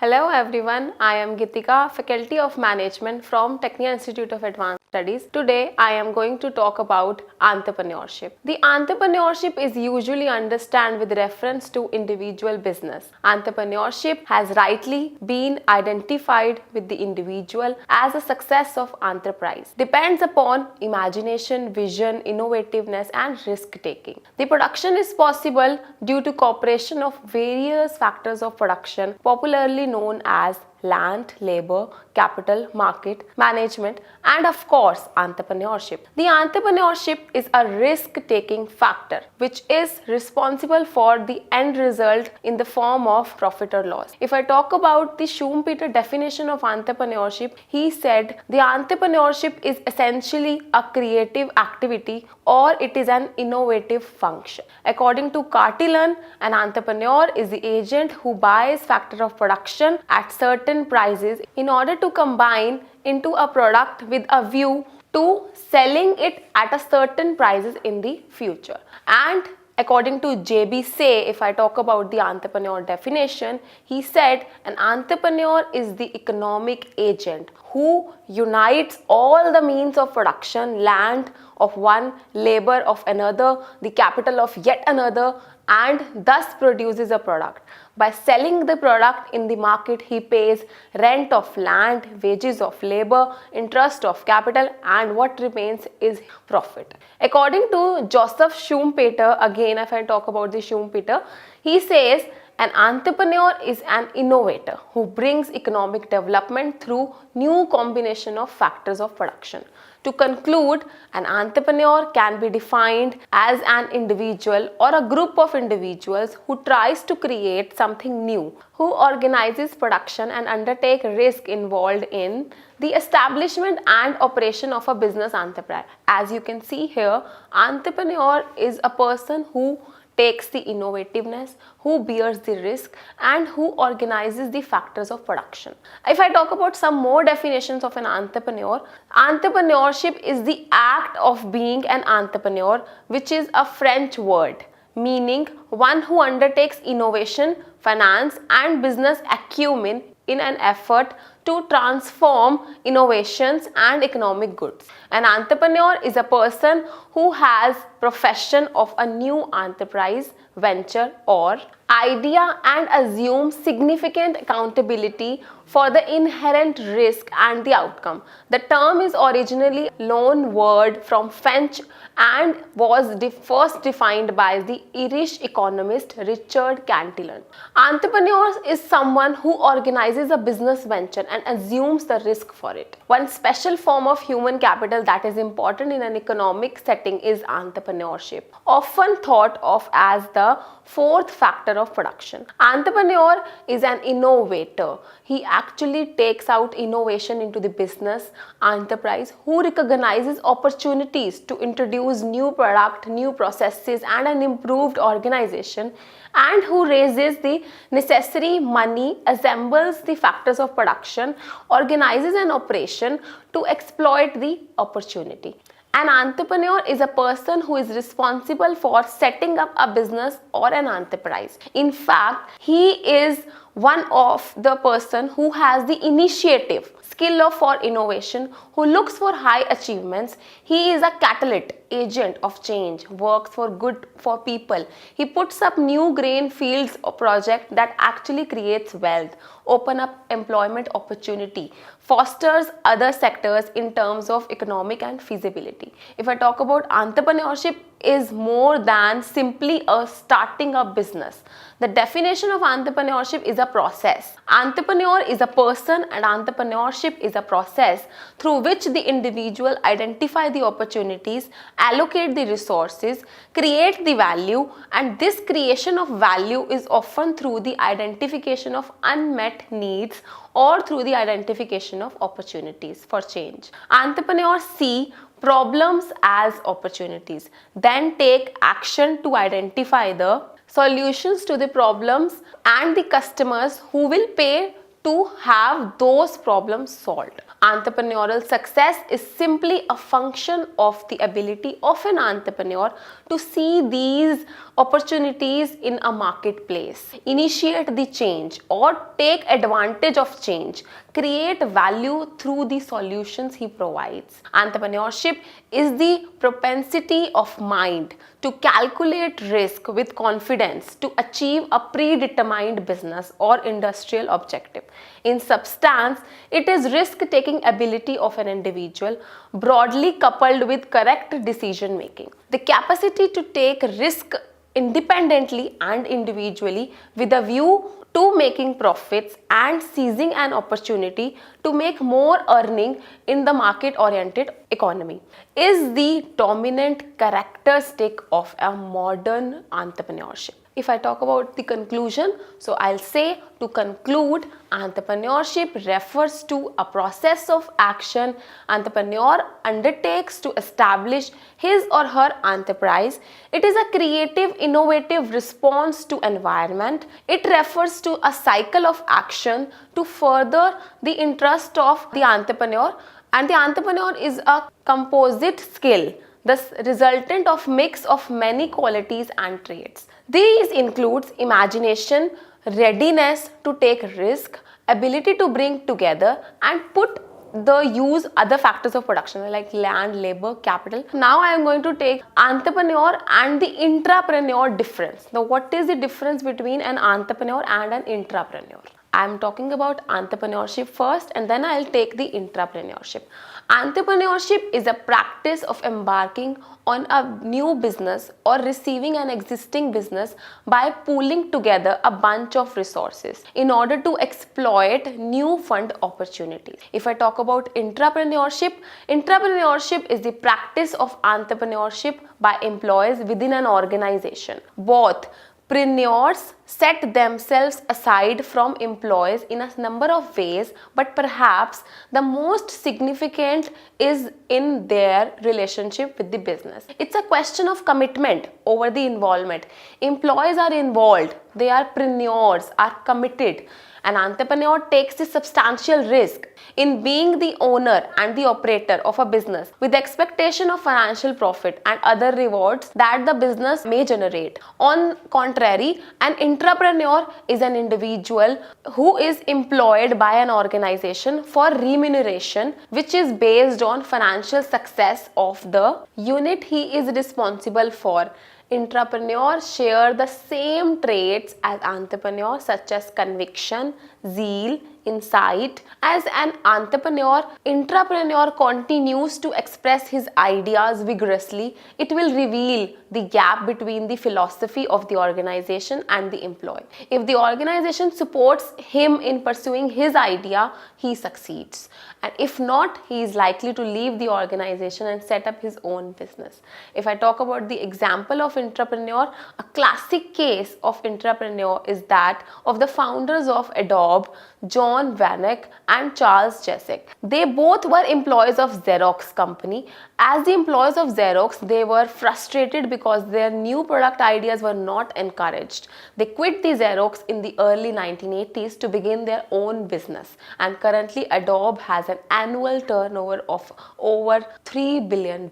Hello everyone, I am Geetika, Faculty of Management from Tecnia Institute of Advanced Studies. Today I am going to talk about entrepreneurship. The entrepreneurship is usually understood with reference to individual business. Entrepreneurship has rightly been identified with the individual as a success of enterprise. Depends upon imagination, vision, innovativeness and risk taking. The production is possible due to cooperation of various factors of production, popularly known as land, labor, capital, market, management, and of course, entrepreneurship. The entrepreneurship is a risk-taking factor which is responsible for the end result in the form of profit or loss. If I talk about the Schumpeter definition of entrepreneurship, he said the entrepreneurship is essentially a creative activity or it is an innovative function. According to Cartillan, an entrepreneur is the agent who buys factor of production at certain prices in order to combine into a product with a view to selling it at a certain prices in the future. And according to J.B. Say, if I talk about the entrepreneur definition, he said an entrepreneur is the economic agent who unites all the means of production, land of one, labor of another, the capital of yet another, and thus produces a product. By selling the product in the market, he pays rent of land, wages of labor, interest of capital, and what remains is profit. According to Joseph Schumpeter, again if I talk about the Schumpeter, he says an entrepreneur is an innovator who brings economic development through new combination of factors of production. To conclude, an entrepreneur can be defined as an individual or a group of individuals who tries to create something new, who organizes production and undertake risk involved in the establishment and operation of a business enterprise. As you can see here, entrepreneur is a person who takes the innovativeness, who bears the risk and who organizes the factors of production. If I talk about some more definitions of an entrepreneur, entrepreneurship is the act of being an entrepreneur, which is a French word meaning one who undertakes innovation, finance and business acumen in an effort to transform innovations and economic goods. An entrepreneur is a person who has profession of a new enterprise, venture or idea and assumes significant accountability for the inherent risk and the outcome. The term is originally a loan word from French and was first defined by the Irish economist Richard Cantillon. Entrepreneur is someone who organizes a business venture and assumes the risk for it. One special form of human capital that is important in an economic setting is entrepreneurship, often thought of as the fourth factor of production. Entrepreneur is an innovator. He actually takes out innovation into the business enterprise, who recognizes opportunities to introduce new product, new processes and an improved organization, and who raises the necessary money, assembles the factors of production, organizes an operation to exploit the opportunity. An entrepreneur is a person who is responsible for setting up a business or an enterprise. In fact, he is one of the person who has the initiative, skill for innovation, who looks for high achievements. He is a catalyst, agent of change, works for good for people. He puts up new grain fields or project that actually creates wealth, open up employment opportunity, fosters other sectors in terms of economic and feasibility. If I talk about entrepreneurship, is more than simply a starting a business. The definition of entrepreneurship is a process. Entrepreneur is a person and entrepreneurship is a process through which the individual identify the opportunities, allocate the resources, create the value, and this creation of value is often through the identification of unmet needs or through the identification of opportunities for change. Entrepreneurs see problems as opportunities, then take action to identify the solutions to the problems and the customers who will pay to have those problems solved. Entrepreneurial success is simply a function of the ability of an entrepreneur to see these opportunities in a marketplace, initiate the change or take advantage of change, create value through the solutions he provides. Entrepreneurship is the propensity of mind to calculate risk with confidence to achieve a predetermined business or industrial objective. In substance, it is risk-taking ability of an individual broadly coupled with correct decision making. The capacity to take risk independently and individually with a view to making profits and seizing an opportunity to make more earning in the market-oriented economy is the dominant characteristic of a modern entrepreneurship. If I talk about the conclusion, so I'll say to conclude, entrepreneurship refers to a process of action entrepreneur undertakes to establish his or her enterprise. It is a creative, innovative response to environment. It refers to a cycle of action to further the interest of the entrepreneur, and the entrepreneur is a composite skill, thus resultant of mix of many qualities and traits. These includes imagination, readiness to take risk, ability to bring together and put the use other factors of production like land, labor, capital. Now I am going to take entrepreneur and the intrapreneur difference. Now what is the difference between an entrepreneur and an intrapreneur? I am talking about entrepreneurship first and then I'll take the intrapreneurship. Entrepreneurship is a practice of embarking on a new business or receiving an existing business by pooling together a bunch of resources in order to exploit new fund opportunities. If I talk about intrapreneurship, intrapreneurship is the practice of entrepreneurship by employees within an organization. Both Preneurs set themselves aside from employees in a number of ways, but perhaps the most significant is in their relationship with the business. It's a question of commitment over the involvement. Employees are involved, they are preneurs, are committed. An entrepreneur takes a substantial risk in being the owner and the operator of a business with the expectation of financial profit and other rewards that the business may generate. On contrary, an intrapreneur is an individual who is employed by an organization for remuneration which is based on financial success of the unit he is responsible for. Intrapreneurs share the same traits as entrepreneurs such as conviction, zeal, insight. As an entrepreneur, intrapreneur continues to express his ideas vigorously. It will reveal the gap between the philosophy of the organization and the employee. If the organization supports him in pursuing his idea, he succeeds. And if not, he is likely to leave the organization and set up his own business. If I talk about the example of intrapreneur, a classic case of intrapreneur is that of the founders of Adobe, John Vanek and Charles Jesek. They both were employees of Xerox company. As the employees of Xerox, they were frustrated because their new product ideas were not encouraged. They quit the Xerox in the early 1980s to begin their own business, and currently Adobe has an annual turnover of over $3 billion.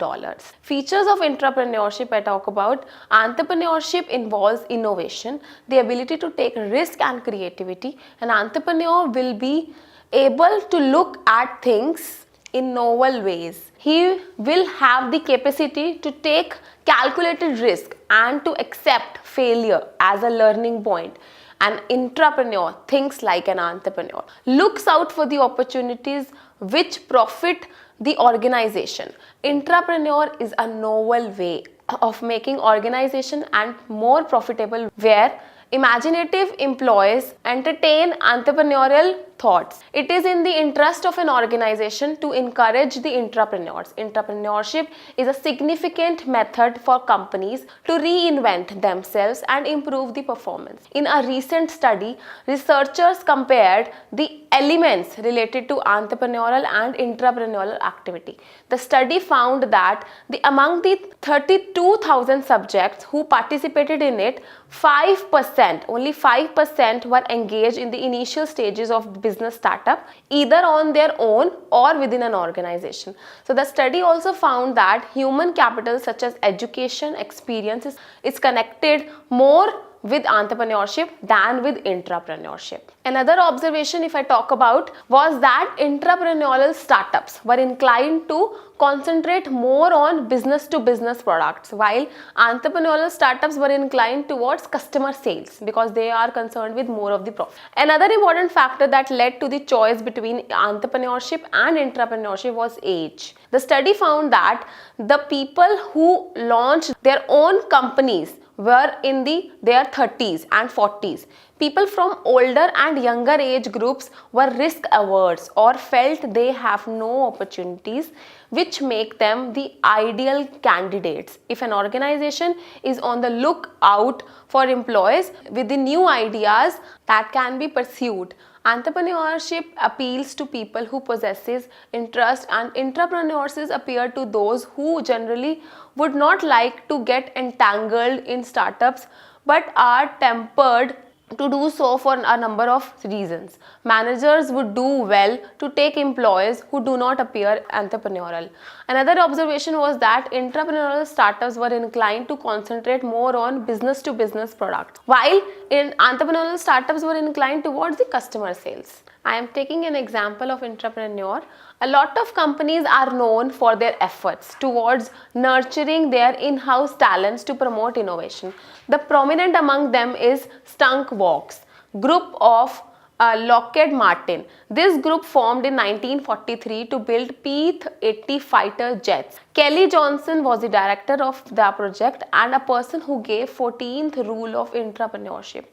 Features of intrapreneurship I talk about. Entrepreneurship involves innovation, the ability to take risk and creativity. An entrepreneur will be able to look at things in novel ways. He will have the capacity to take calculated risk and to accept failure as a learning point. An intrapreneur thinks like an entrepreneur, looks out for the opportunities which profit the organization. Intrapreneur is a novel way of making organization and more profitable, where imaginative employees entertain entrepreneurial thoughts. It is in the interest of an organization to encourage the intrapreneurs. Entrepreneurship is a significant method for companies to reinvent themselves and improve the performance. In a recent study, researchers compared the elements related to entrepreneurial and intrapreneurial activity. The study found that among the 32,000 subjects who participated in it, 5% 5%, only 5% were engaged in the initial stages of business startup, either on their own or within an organization. So the study also found that human capital such as education, experience is connected more with entrepreneurship than with intrapreneurship. Another observation, if I talk about, was that entrepreneurial startups were inclined to concentrate more on business to business products, while entrepreneurial startups were inclined towards customer sales because they are concerned with more of the profit. Another important factor that led to the choice between entrepreneurship and intrapreneurship was age. The study found that the people who launched their own companies were in their 30s and 40s. People from older and younger age groups were risk averse or felt they have no opportunities, which make them the ideal candidates if an organization is on the lookout for employees with the new ideas that can be pursued. Entrepreneurship appeals to people who possesses interest, and intrapreneurs appeal to those who generally would not like to get entangled in startups but are tempered to do so for a number of reasons. Managers would do well to take employees who do not appear entrepreneurial. Another observation was that intrapreneurial startups were inclined to concentrate more on business to business products, while entrepreneurial startups were inclined towards the customer sales. I am taking an example of intrapreneur. A lot of companies are known for their efforts towards nurturing their in-house talents to promote innovation. The prominent among them is Skunk Works, group of Lockheed Martin. This group formed in 1943 to build P-80 fighter jets. Kelly Johnson was the director of the project and a person who gave 14th rule of entrepreneurship.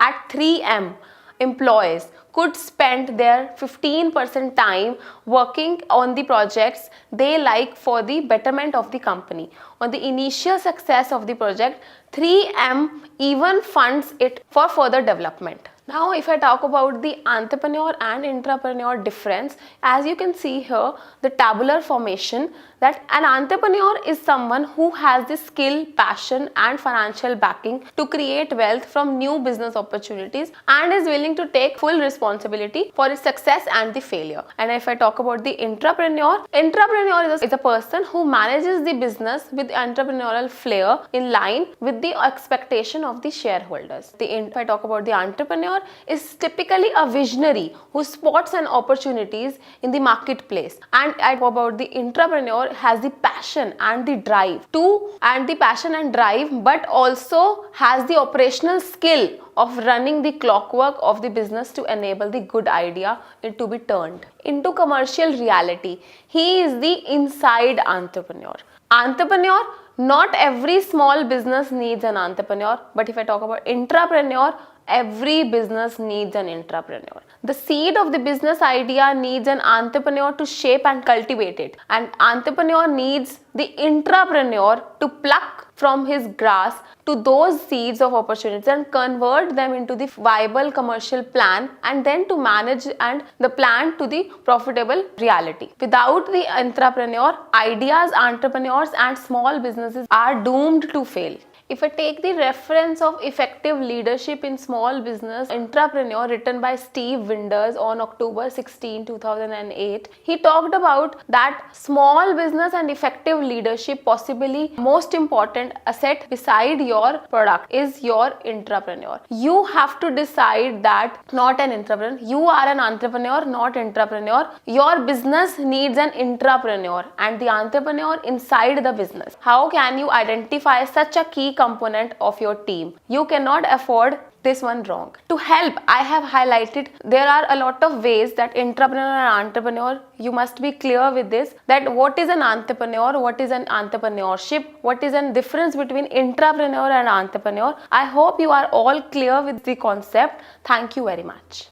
At 3M, employees could spend their 15% time working on the projects they like for the betterment of the company. On the initial success of the project, 3M even funds it for further development. Now, if I talk about the entrepreneur and intrapreneur difference, as you can see here, the tabular formation, that an entrepreneur is someone who has the skill, passion and financial backing to create wealth from new business opportunities and is willing to take full responsibility for its success and the failure. And if I talk about the intrapreneur is a person who manages the business with entrepreneurial flair in line with the expectation of the shareholders. If I talk about the entrepreneur, is typically a visionary who spots an opportunities in the marketplace, and I talk about the intrapreneur has the passion and the drive but also has the operational skill of running the clockwork of the business to enable the good idea to be turned into commercial reality. He is the inside entrepreneur. Not every small business needs an entrepreneur, but if I talk about intrapreneur, every business needs an intrapreneur. The seed of the business idea needs an entrepreneur to shape and cultivate it, and entrepreneur needs the intrapreneur to pluck from his grass to those seeds of opportunities and convert them into the viable commercial plan, and then to manage and the plan to the profitable reality. Without the entrepreneur, ideas, entrepreneurs and small businesses are doomed to fail. If I take the reference of Effective Leadership in Small Business Intrapreneur written by Steve Winders on October 16, 2008, he talked about that small business and effective leadership, possibly most important asset beside your product, is your intrapreneur. You have to decide that not an intrapreneur, you are an entrepreneur, not intrapreneur. Your business needs an intrapreneur and the entrepreneur inside the business. How can you identify such a key component of your team? You cannot afford this one wrong. To help, I have highlighted there are a lot of ways that intrapreneur and entrepreneur, you must be clear with this, that what is an entrepreneur, what is an entrepreneurship, what is the difference between intrapreneur and entrepreneur. I hope you are all clear with the concept. Thank you very much.